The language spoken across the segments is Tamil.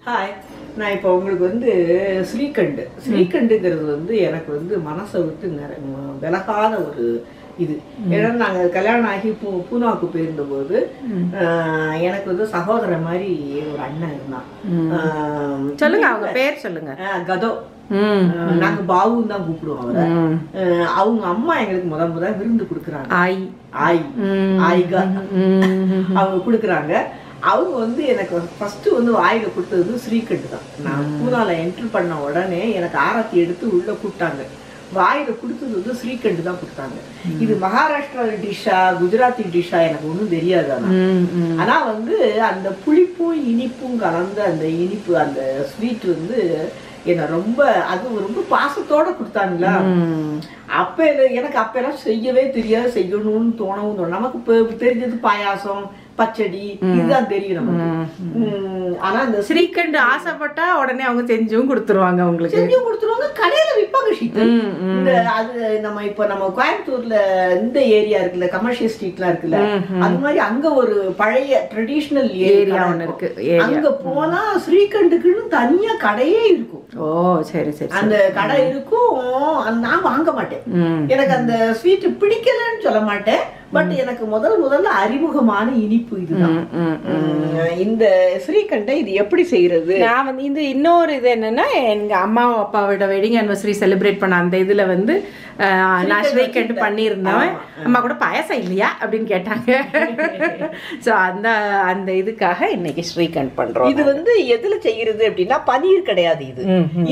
ஹாய், நான் இப்போ உங்களுக்கு வந்து ஸ்ரீகண்டுங்கிறது வந்து எனக்கு வந்து மனசை விட்டு விலகாத ஒரு இது. ஏன்னா நாங்கள் கல்யாணம் ஆகி பூனாவுக்கு போயிருந்தபோது எனக்கு வந்து சகோதரன் மாதிரி ஒரு அண்ணன் இருந்தான். சொல்லுங்க, அவங்க பேர் சொல்லுங்க. கதோ. நாங்க பாவுன்னு தான் கூப்பிடுவோம் அவரை. அவங்க அம்மா எங்களுக்கு முதல் விருந்து கொடுக்குறாங்க. ஆய்கா அவங்க கொடுக்குறாங்க. அவங்க வந்து எனக்கு ஃபர்ஸ்ட் வந்து வாயில கொடுத்தது ஸ்ரீகண்டு தான். நான் பூனால என்ட்ரி பண்ண உடனே எனக்கு ஆரத்தி எடுத்து உள்ள கூப்பிட்டாங்க. வாயில கொடுத்தது வந்து ஸ்ரீகண்டு தான் கொடுத்தாங்க. இது மகாராஷ்டிரா டிஷ்ஷா குஜராத்தி டிஷ்ஷா எனக்கு ஒன்றும் தெரியாது. ஆனா வந்து அந்த புளிப்பும் இனிப்பும் கலந்த அந்த இனிப்பு அந்த ஸ்வீட் வந்து என்ன ரொம்ப அது ரொம்ப பாசத்தோட கொடுத்தாங்களா. எனக்கு அப்பெல்லாம் செய்யவே தெரியாது, செய்யணும்னு தோணவும் நமக்கு தெரிஞ்சது பாயாசம் பச்சடி இதுதான் தெரியும் நமக்கு. ஆனா இந்த ஸ்ரீகண்டு ஆசைப்பட்டா உடனே அவங்க செஞ்சும் கொடுத்துருவாங்க. உங்களுக்கு செஞ்சும் கொடுத்துருவாங்க, கடையில விற்பாங்க. ஷீட்டு இந்த அது நம்ம இப்ப நம்ம கோயம்புத்தூர்ல இந்த ஏரியா இருக்குல்ல, கமர்ஷியல் ஸ்ட்ரீட்லாம் இருக்குல்ல, அது மாதிரி அங்க ஒரு பழைய ட்ரெடிஷனல் ஏரியா ஒண்ணு இருக்கு. அங்க போனா ஸ்ரீகண்டுக்குன்னு தனியா கடையே இருக்கும். ஓ சரி சரி. அந்த கடை இருக்கும். நான் வாங்க மாட்டேன், எனக்கு அந்த ஸ்வீட் பிடிக்கலன்னு சொல்ல மாட்டேன். பட் எனக்கு முதல்ல அறிமுகமான இனிப்பு இதுதான். இந்த ஸ்ரீகண்டை இது எப்படி செய்யறது? நான் வந்து இந்த இன்னொரு இது என்னன்னா, எங்க அம்மா அப்பாவோட வெட்டிங் ஆனிவர்சரி செலிப்ரேட் பண்ண அந்த இதுல வந்து நான் ஸ்ரீகண்டு பண்ணியிருந்தேன். அம்மா கூட பாயசம் இல்லையா அப்படின்னு கேட்டாங்க. ஸோ அந்த இதுக்காக இன்னைக்கு ஸ்ரீகண்ட் பண்றோம். இது வந்து எதுல செய்யறது அப்படின்னா, பனீர் கிடையாது,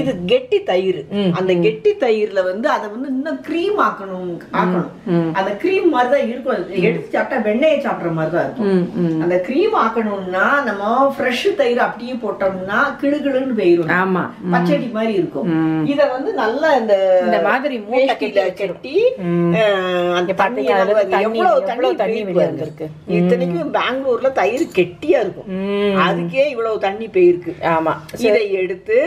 இது கெட்டி தயிர். அந்த கெட்டி தயிர்ல வந்து அதை வந்து இன்னும் கிரீம் ஆக்கணும். அந்த கிரீம் மாதிரிதான் இருக்கும். எடுத்து சாப்பிட்டா வெண்ணெயை சாப்பிட்ற மாதிரிதான் இருக்கும். அந்த கிரீம் ஆக்கணும்னா நம்ம ஃப்ரெஷ் தயிர் அப்படியே போட்டோம்னா கிடுகிடுன்னு போயிரும். ஆமா, பச்சடி மாதிரி இருக்கும். இத வந்து நல்லா இந்த மாதிரி மூட்டை கட்டி எவ்வளவு தண்ணி வந்திருக்கு. இத்தனைக்கும் பெங்களூர்ல தயிர் கெட்டியா இருக்கும், அதுக்கே இவ்வளவு தண்ணி போயிருக்கு. ஆமா, இதை எடுத்து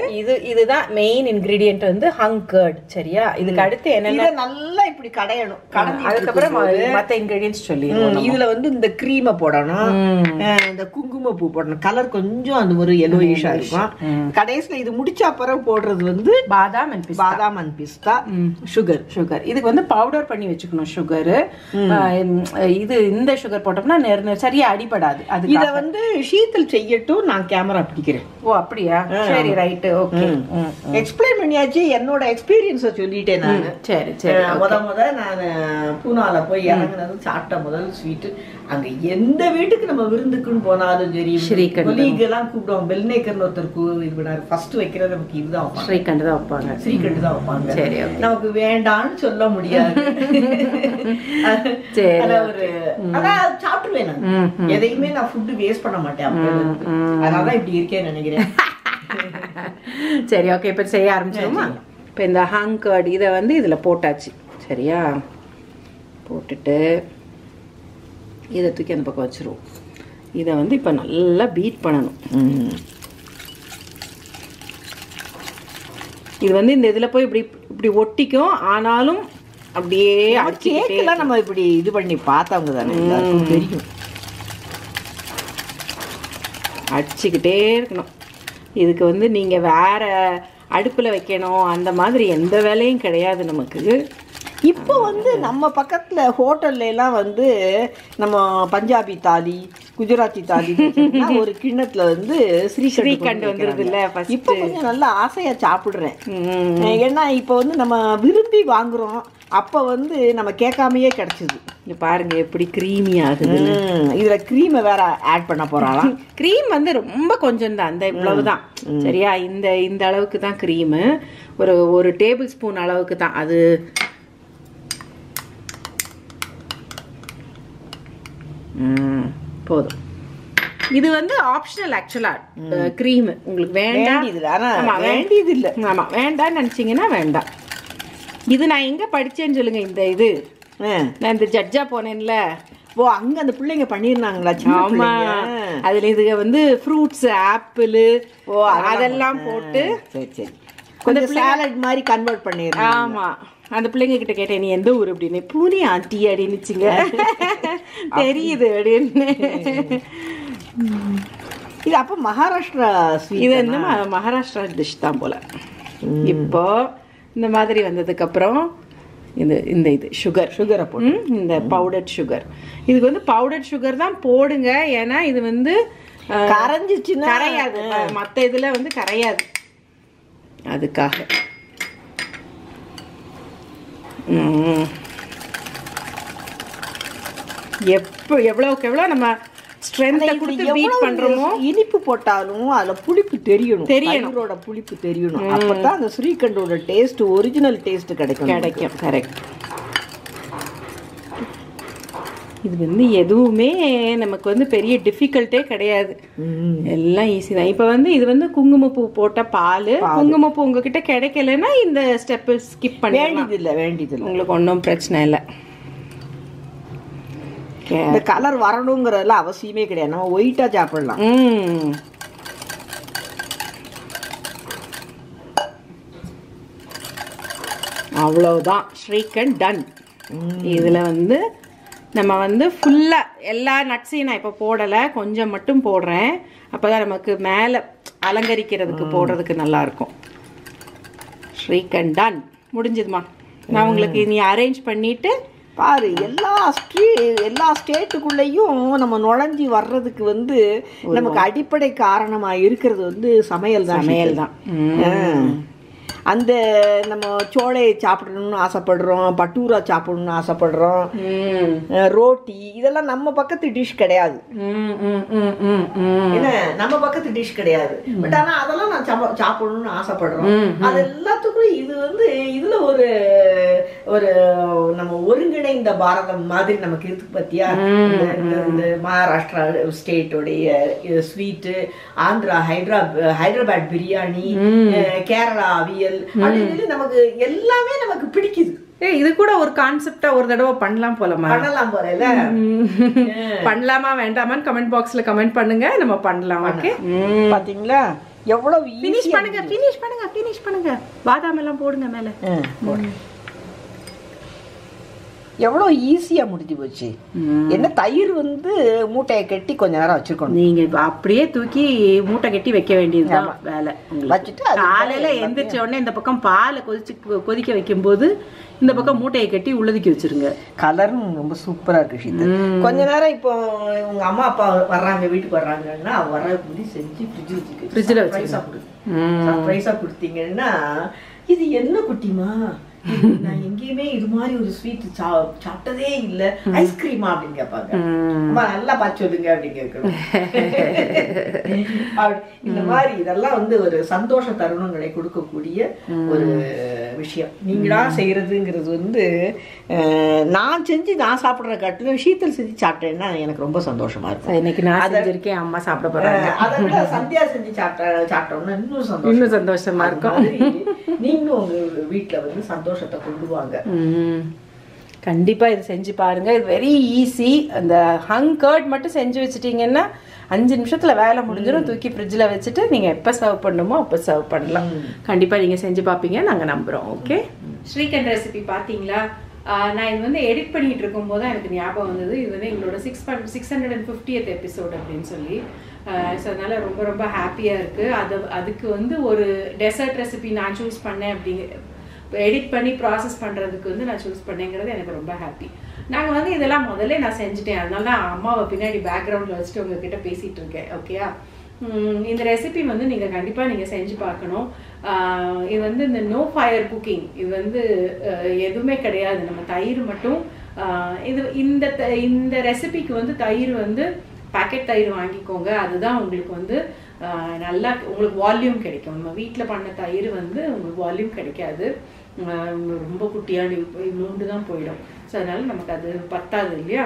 இதுதான் மெயின் இன்கிரீடியன்ட் வந்து ஹங் கர்ட். சரியா? இதுக்கு அடுத்து என்ன, நல்லா இப்படி கடையணும். அதுக்கப்புறம் மத்த இன்கிரீடியன்ட்ஸ் சொல்லி இதுல வந்து இந்த கிரீமை போடணும், இந்த குங்குமப்பூ போடணும். கலர் கொஞ்சம் அந்த ஒரு எல்லோயிஷா இருக்கும். கடைசியில இது முடிச்ச அப்புறம் போடுறது வந்து பாதாம் அண்ட் பிஸ்தா, சுகர். இதுக்கு வந்து பவுடர் பண்ணி வச்சுக்கணும் சுகர். இது இந்த சுகர் போட்டோம்னா சரியா அடிபடாது. அது இத வந்து ஷீத்தல் செய்யட்டும், நான் கேமரா பிடிக்கிறேன். ஓ அப்படியா? சரி, ரைட், ஓகே. எக்ஸ்பிளைன் பண்ணியாச்சு, என்னோட எக்ஸ்பீரியன்ஸை சொல்லிட்டேன் நான். சரி சரி. முத நான் பூனால போய் இறங்குனது சாப்பிட்ட முதல் ஸ்வீட். அங்க எந்த வீட்டுக்கு நம்ம விருந்துக்குன்னு போனாலும் சரி, கொலீக் எல்லாம் கூப்பிடுவோம். பெல்நேக்கர்னு ஒருத்தருக்கு இது பண்ணாரு. ஃபர்ஸ்ட் வைக்கிறது நமக்கு இதுதான், ஸ்ரீகண்டு தான் வைப்பாங்க. சரி, நமக்கு வேண்டான்னு சொல்ல முடியாது. ஒரு அதான் சாப்பிட்டுருவேன் நான். எதையுமே நான் ஃபுட்டு வேஸ்ட் பண்ண மாட்டேன். அதனாலதான் இப்படி இருக்கேன்னு நினைக்கிறேன். சரி, ஓகே. இப்ப செய்ய ஆரம்பிச்சோமா? இப்ப இந்த ஹங் கர்ட் இதை வந்து இதுல போட்டாச்சு. சரியா? போட்டுட்டு இதை தூக்கி அந்த பக்கம் வச்சிருவோம். இதை வந்து இப்போ நல்லா பீட் பண்ணணும். இது வந்து இந்த இதில் போய் இப்படி ஒட்டிக்கும். ஆனாலும் அப்படியே கேக்கெல்லாம் நம்ம இப்படி இது பண்ணி பார்த்தவங்க தானே தெரியும். அடிச்சுக்கிட்டே இருக்கணும். இதுக்கு வந்து நீங்கள் வேற அடுப்பில் வைக்கணும் அந்த மாதிரி எந்த வேலையும் கிடையாது நமக்கு. இப்போ வந்து நம்ம பக்கத்துல ஹோட்டல்ல எல்லாம் வந்து நம்ம பஞ்சாபி தாலி, குஜராத்தி தாலி ஒரு கிண்ணத்துல வந்து ஸ்ரீகண்டு வந்துருது இல்ல. இப்போ கொஞ்சம் நல்லா ஆசையா சாப்பிடுறேன். ஏன்னா இப்போ வந்து நம்ம விரும்பி வாங்குறோம், அப்ப வந்து நம்ம கேட்காமையே கிடைச்சது. இங்க பாருங்க எப்படி கிரீமி ஆகுது. இதுல கிரீமை வேற ஆட் பண்ண போறாளாம். கிரீம் வந்து ரொம்ப கொஞ்சம் தான், அந்த இவ்வளவுதான். சரியா? இந்த அளவுக்கு தான் கிரீமு. ஒரு டேபிள் ஸ்பூன் அளவுக்கு தான் அது. போதும். இது வந்து ஆப்ஷனல். ஆக்சுவலா கிரீம் உங்களுக்கு வேண்டியது இல்லை. ஆமா, வேண்டாம்னு நினைச்சீங்கன்னா வேண்டாம். இது நான் எங்க படிச்சேன்னு சொல்லுங்க. இந்த இது நான் இந்த ஜட்ஜா போனேன்ல. ஓ, அங்க அந்த பிள்ளைங்க பண்ணிருந்தாங்களா? ஆமா, அதுல இது வந்து ஃப்ரூட்ஸ், ஆப்பிள், அதெல்லாம் போட்டு கொஞ்சம் சாலட் மாதிரி கன்வெர்ட் பண்ணிருக்காங்க. ஆமா, அந்த பிள்ளைங்க கிட்ட கேட்டேன், நீ எந்த ஊர் அப்படின்னு. பூனி ஆண்டி அப்படின்னுச்சுங்க. தெரியுது அப்படின்னு. இது அப்போ மகாராஷ்டிரா ஸ்வீட். இது வந்து மகாராஷ்டிரா டிஷ் தான் போல். இப்போ இந்த மாதிரி வந்ததுக்கப்புறம் இது சுகரை போட்டு இந்த பவுடர்ட் சுகர். இதுக்கு வந்து பவுடர்ட் சுகர் தான் போடுங்க. ஏன்னா இது வந்து கரைஞ்சிச்சுன்னா கரையாது, மற்ற இதில் வந்து கரையாது. அதுக்காக எவ்வளவுக்கு எவ்வளோ நம்ம ஸ்ட்ரென்த்தை கொடுத்து பீட் பண்றோமோ, இனிப்பு போட்டாலும் அதுல புளிப்பு தெரியணும். புளிப்பு தெரியணும். அப்பதான் அந்த ஸ்ரீகண்டோட டேஸ்ட், ஒரிஜினல் டேஸ்ட் கிடைக்கும். கரெக்ட். இது வந்து எதுவுமே நமக்கு வந்து பெரிய டிஃபிகல்ட்டே கிடையாது, எல்லாம் ஈஸி தான். இப்போ வந்து இது வந்து குங்குமப்பூ போட்ட பால். குங்குமப்பூ உங்ககிட்ட கிடைக்கலன்னா இந்த ஸ்டெப் ஸ்கிப் பண்ண வேண்டியதில்லை, உங்களுக்கு ஒன்றும் பிரச்சனை இல்லை. இந்த கலர் வரணுங்கிறதுலாம் அவசியமே கிடையாது, நம்ம ஒயிட்டா சாப்பிடலாம். அவ்வளவுதான், ஸ்ரீகண்ட் டன். இதுல வந்து நம்ம வந்து ஃபுல்லா எல்லா நட்ஸையும் நான் இப்போ போடலை, கொஞ்சம் மட்டும் போடுறேன். அப்போதான் நமக்கு மேலே அலங்கரிக்கிறதுக்கு போடுறதுக்கு நல்லா இருக்கும். ஸ்ரீகண்ட் டன் முடிஞ்சதுமா. நான் உங்களுக்கு நீ அரேஞ்ச் பண்ணிட்டு பாரு. எல்லா ஸ்டேட்டுக்குள்ளேயும் நம்ம நுழைஞ்சி வர்றதுக்கு வந்து நமக்கு அடிப்படை காரணமா இருக்கிறது வந்து சமையல் தான். அந்த நம்ம சோளையை சாப்பிடணும்னு ஆசைப்படுறோம், பட்டூரா சாப்பிடணும்னு ஆசைப்படுறோம், ரோட்டி, இதெல்லாம் நம்ம பக்கத்து டிஷ் கிடையாது. என்ன நம்ம பக்கத்து டிஷ் கிடையாது. பட் ஆனா அதெல்லாம் நான் சாப்பிடணும்னு ஆசைப்படுறோம். அது எல்லாத்துக்கும் இது வந்து இதுல ஒரு ஒரு நம்ம ஒருங்கிணைந்த பாரதம் மாதிரி நமக்கு இருக்கு பத்தியா. இந்த மகாராஷ்டிரா ஸ்டேட்டோடைய ஸ்வீட்டு, ஆந்திரா ஹைதராபாத் பிரியாணி, கேரளா அவியல், நமக்கு எல்லாமே நமக்கு பிடிக்குது. இது கூட ஒரு கான்செப்டா ஒரு தடவை பண்ணலாம் போல பண்ணலாமா வேண்டாமான்னு கமெண்ட் பாக்ஸ்ல கமெண்ட் பண்ணுங்க, நம்ம பண்ணலாம். ஓகே, பாத்தீங்களா எவ்வளவு ஃபினிஷ் பண்ணுங்க. பாதாம் எல்லாம் போடுங்க மேல. எவ்வளோ ஈஸியா முடிஞ்சு போச்சு. என்ன தயிர் வந்து மூட்டையை கட்டி கொஞ்ச நேரம் வச்சிருக்கணும். நீங்க அப்படியே தூக்கி மூட்டை கட்டி வைக்க வேண்டியதுதான் வேலை. வச்சுட்டு காலையில எந்திரிச்ச உடனே இந்த பக்கம் பாலை கொதிக்க வைக்கும் போது இந்த பக்கம் மூட்டையை கட்டி உள்ளதுக்கி வச்சிருங்க. கலரும் ரொம்ப சூப்பரா இருக்கு. கொஞ்ச நேரம் இப்போ உங்க அம்மா அப்பா வர்றாங்க, வீட்டுக்கு வர்றாங்கன்னா வர முடி செஞ்சு ஃப்ரிட்ஜில் வச்சு சர்ப்ரைஸா கொடுத்தீங்கன்னா, இது என்ன குட்டிமா, நான் எங்கேயுமே இது மாதிரி ஒரு ஸ்வீட் சாப்பிட்டதே இல்ல, ஐஸ்கிரீமா அப்படின்னு கேட்பாங்க. நல்லா பார்த்து சொல்லுங்க அப்படின்னு கேட்கணும். இந்த மாதிரி இதெல்லாம் வந்து ஒரு சந்தோஷ தருணங்களை கொடுக்கக்கூடிய ஒரு விஷயம். நீங்களா செய்யறதுங்கிறது வந்து நான் செஞ்சு நான் சாப்பிட்ற காட்டிலும் ஷீத்தல் செஞ்சு சாப்பிட்டேன்னா எனக்கு ரொம்ப சந்தோஷமா இருக்கும். இன்னைக்கு நான் செஞ்சிருக்கேன், அம்மா சாப்பிட போறாங்க. அதை விட சந்தியா செஞ்சு சாப்பிட்டோம்னா இன்னும் சந்தோஷமா இருக்கும். நீங்களும் உங்க வீட்டுல வந்து சந்தோஷத்தை கொண்டு வாங்க. கண்டிப்பா இது செஞ்சு பாருங்க. இது வெரி ஈஸி. அந்த ஹங் கர்ட் மட்டும் செஞ்சு வச்சுட்டீங்கன்னா 5 நிமிஷத்துல வேலை முடிஞ்சிடும். தூக்கி ஃப்ரிட்ஜில் வச்சுட்டு நீங்க எப்போ சர்வ் பண்ணணுமோ அப்போ சர்வ் பண்ணலாம். கண்டிப்பா நீங்க செஞ்சு பார்ப்பீங்க, நாங்க நம்புறோம். ஓகே, ஸ்ரீகண்ட் ரெசிபி பார்த்தீங்களா? நான் இது வந்து எடிட் பண்ணிட்டு இருக்கும் போது எனக்கு ஞாபகம் வந்தது, இது வந்து எங்களோட 650th எபிசோட் அப்படின்னு சொல்லி. ஸோ அதனால ரொம்ப ரொம்ப ஹாப்பியா இருக்கு. அதுக்கு வந்து ஒரு டெசர்ட் ரெசிபி நான் சூஸ் பண்ணேன். அப்படிங்க எடிட் பண்ணி ப்ராசஸ் பண்ணுறதுக்கு வந்து நான் சூஸ் பண்ணேங்கிறது எனக்கு ரொம்ப ஹாப்பி. நாங்கள் வந்து இதெல்லாம் முதல்ல நான் செஞ்சுட்டேன், அதனால தான் அம்மாவை பின்னாடி பேக்ரவுண்டில் வச்சுட்டு உங்ககிட்ட பேசிகிட்டு இருக்கேன். ஓகேயா, இந்த ரெசிபி வந்து நீங்கள் கண்டிப்பாக நீங்கள் செஞ்சு பார்க்கணும். இது வந்து இந்த நோ ஃபயர் குக்கிங், இது வந்து எதுவுமே கிடையாது, நம்ம தயிர் மட்டும். இது இந்த ரெசிபிக்கு வந்து தயிர் வந்து பேக்கெட் தயிர் வாங்கிக்கோங்க, அதுதான் உங்களுக்கு வந்து நல்லா உங்களுக்கு வால்யூம் கிடைக்கும். நம்ம வீட்டில் பண்ண தயிர் வந்து உங்களுக்கு வால்யூம் கிடைக்காது, ரொம்ப குட்டியான இவ்வளோண்டு தான் போயிடும். ஸோ அதனால நமக்கு அது பத்தாது இல்லையா.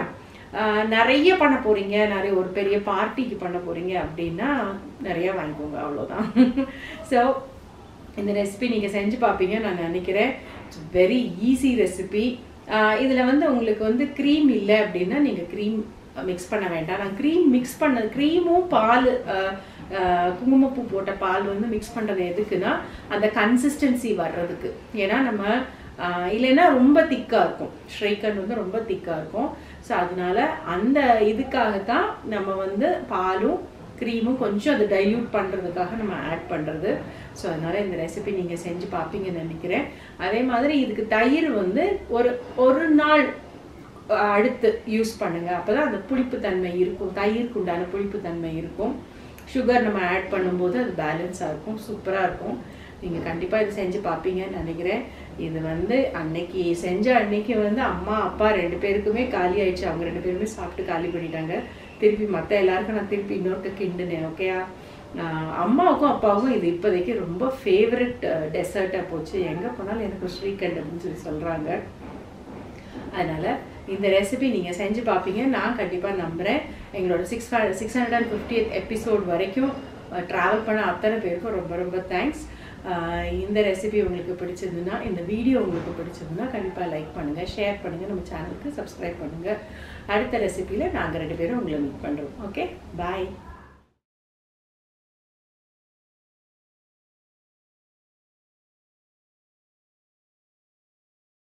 நிறைய பண்ண போகிறீங்க, நிறைய ஒரு பெரிய பார்ட்டிக்கு பண்ண போகிறீங்க அப்படின்னா நிறையா வாங்கிக்கோங்க, அவ்வளோதான். ஸோ இந்த ரெசிபி நீங்கள் செஞ்சு பார்ப்பீங்க நான் நினைக்கிறேன். It's very easy recipe. இதில் வந்து உங்களுக்கு வந்து க்ரீம் இல்லை அப்படின்னா நீங்கள் க்ரீம் மிக்ஸ் பண்ண வேண்டாம். நான் க்ரீம் மிக்ஸ் பண்ணது, க்ரீமும் பால், குங்குமப்பூ போட்ட பால் வந்து மிக்ஸ் பண்ணுறது எதுக்குன்னா அந்த கன்சிஸ்டன்சி வர்றதுக்கு. ஏன்னா நம்ம இல்லைன்னா ரொம்ப திக்காக இருக்கும், ஸ்ரீகண்ட் வந்து ரொம்ப திக்காக இருக்கும். ஸோ அதனால அந்த இதுக்காகத்தான் நம்ம வந்து பாலும் க்ரீமும் கொஞ்சம் அது டைல்யூட் பண்ணுறதுக்காக நம்ம ஆட் பண்ணுறது. ஸோ அதனால் இந்த ரெசிபி நீங்கள் செஞ்சு பார்ப்பீங்கன்னு நினைக்கிறேன். அதே மாதிரி இதுக்கு தயிர் வந்து ஒரு நாள் அடுத்து யூஸ் பண்ணுங்கள். அப்போ தான் அந்த புளிப்புத்தன்மை இருக்கும், தயிருக்கு உண்டான புளிப்புத்தன்மை இருக்கும். சுகர் நம்ம ஆட் பண்ணும்போது அது பேலன்ஸாக இருக்கும், சூப்பராக இருக்கும். நீங்கள் கண்டிப்பாக இது செஞ்சு பார்ப்பீங்கன்னு நினைக்கிறேன். இது வந்து அன்னைக்கு செஞ்ச அன்னைக்கு வந்து அம்மா அப்பா 2 பேருக்குமே காலி ஆயிடுச்சு. அவங்க 2 பேருமே சாப்பிட்டு காலி பண்ணிட்டாங்க. திருப்பி மற்ற எல்லாருக்கும் நான் திருப்பி இன்னொருக்க கிண்டுனேன். ஓகேயா, அம்மாவுக்கும் அப்பாவுக்கும் இது இப்போதைக்கு ரொம்ப ஃபேவரட் டெசர்ட்டாக போச்சு. எங்கே போனாலும் எனக்கு ஸ்ரீகண்ட் அப்படின்னு சொல்கிறாங்க. அதனால் இந்த ரெசிபி நீங்கள் செஞ்சு பார்ப்பீங்க நான் கண்டிப்பாக நம்புகிறேன். எங்களோட 650th எபிசோட் வரைக்கும் ட்ராவல் பண்ண அத்தனை பேருக்கும் ரொம்ப ரொம்ப தேங்க்ஸ். இந்த ரெசிபி உங்களுக்கு பிடிச்சிருந்துன்னா, இந்த வீடியோ உங்களுக்கு பிடிச்சிருந்துன்னா கண்டிப்பாக லைக் பண்ணுங்கள், ஷேர் பண்ணுங்கள், நம்ம சேனலுக்கு சப்ஸ்கிரைப் பண்ணுங்கள். அடுத்த ரெசிபியில் நாங்கள் 2 பேரும் உங்களை மீட் பண்ணுறோம். ஓகே, பாய்.